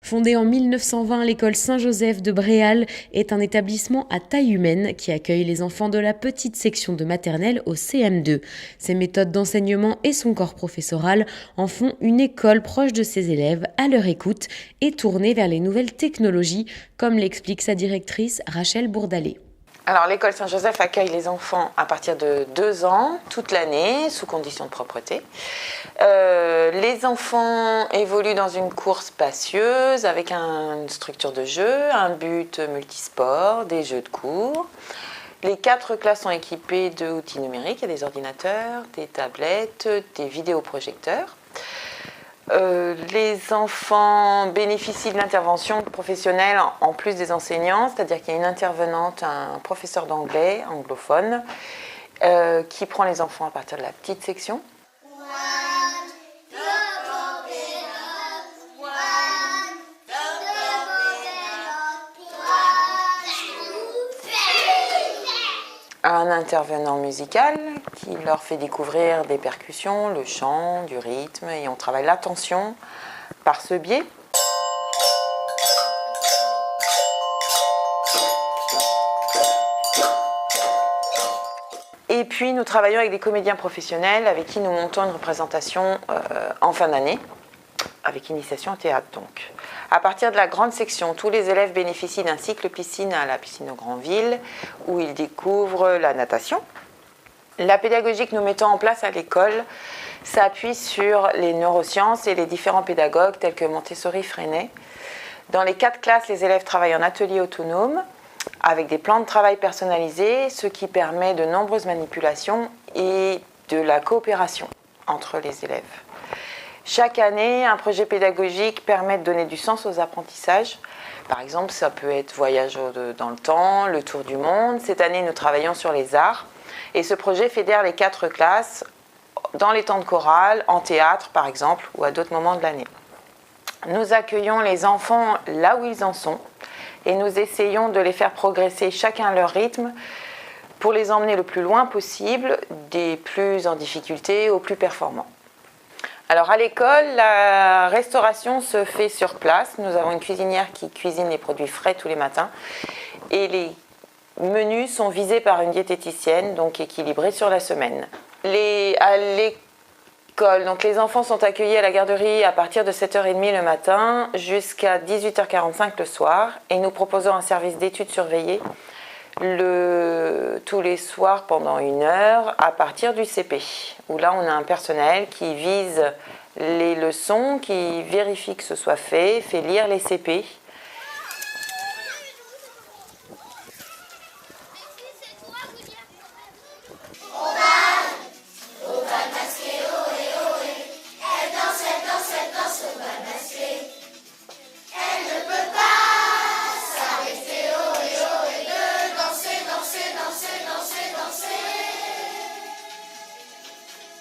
Fondée en 1920, l'école Saint-Joseph de Bréal est un établissement à taille humaine qui accueille les enfants de la petite section de maternelle au CM2. Ses méthodes d'enseignement et son corps professoral en font une école proche de ses élèves, à leur écoute et tournée vers les nouvelles technologies, comme l'explique sa directrice Rachel Bourdalet. Alors l'école Saint-Joseph accueille les enfants à partir de 2 ans, toute l'année, sous conditions de propreté. Les enfants évoluent dans une cour spacieuse avec une structure de jeu, un but multisport, des jeux de cours. Les 4 classes sont équipées d'outils numériques, il y a des ordinateurs, des tablettes, des vidéoprojecteurs. Les enfants bénéficient de l'intervention professionnelle en plus des enseignants, c'est-à-dire qu'il y a une intervenante, un professeur d'anglais anglophone, qui prend les enfants à partir de la petite section. Un intervenant musical qui leur fait découvrir des percussions, le chant, du rythme, et on travaille l'attention par ce biais. Et puis nous travaillons avec des comédiens professionnels avec qui nous montons une représentation en fin d'année, avec initiation au théâtre donc. À partir de la grande section, tous les élèves bénéficient d'un cycle piscine à la piscine aux Grands-Villes, où ils découvrent la natation. La pédagogie que nous mettons en place à l'école s'appuie sur les neurosciences et les différents pédagogues tels que Montessori-Freinet. Dans les 4 classes, les élèves travaillent en atelier autonome, avec des plans de travail personnalisés, ce qui permet de nombreuses manipulations et de la coopération entre les élèves. Chaque année, un projet pédagogique permet de donner du sens aux apprentissages. Par exemple, ça peut être voyage dans le temps, le tour du monde. Cette année, nous travaillons sur les arts. Et ce projet fédère les 4 classes dans les temps de chorale, en théâtre par exemple, ou à d'autres moments de l'année. Nous accueillons les enfants là où ils en sont et nous essayons de les faire progresser chacun à leur rythme pour les emmener le plus loin possible, des plus en difficulté aux plus performants. Alors à l'école, la restauration se fait sur place. Nous avons une cuisinière qui cuisine les produits frais tous les matins et les menus sont visés par une diététicienne, donc équilibrés sur la semaine. À l'école, donc les enfants sont accueillis à la garderie à partir de 7h30 le matin jusqu'à 18h45 le soir et nous proposons un service d'études surveillées tous les soirs pendant 1 heure à partir du CP, où là on a un personnel qui vise les leçons, qui vérifie que ce soit fait lire les CP